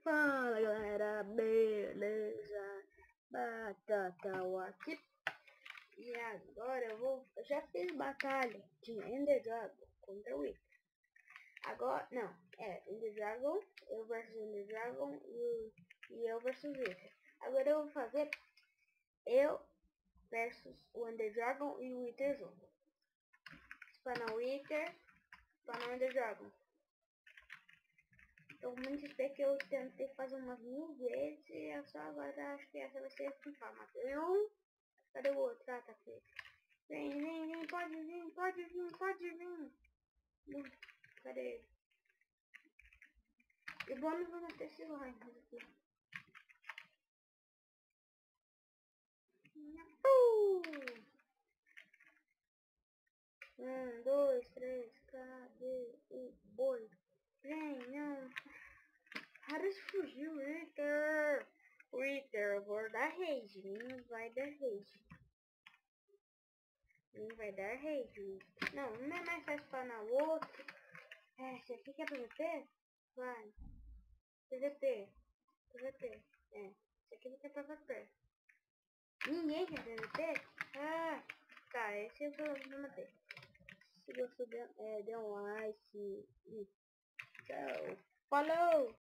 Fala galera, beleza? Batata aqui. E agora eu já fiz batalha de Ender Dragon contra o Wither. Agora, não, Ender Dragon, eu versus Ender Dragon e eu versus Wither. Agora eu vou fazer eu versus o Ender Dragon e o Wither junto. Spawnar o Wither, spawnar o Ender Dragon. Então, muito espero que eu tentei fazer umas 1000 vezes e eu só agora acho que essa vai ser a principal. Matei um. Cadê o outro? Ah, tá aqui. Vem, pode vir. Cadê ele? E vamos ter esse slime aqui. 1, 2, 3, cadê o boi? Vem, não. Para de fugir, Wither. Wither, eu vou dar rage. Não vai dar rage. Não vai dar rage. Não é mais fácil spawnar o outro. Esse aqui quer PVP? Vai. PVP. Esse aqui não quer PVP. Ninguém quer PVP? Ah, tá. Esse eu vou manter. Se gostou, dê um like. Tchau. Falou!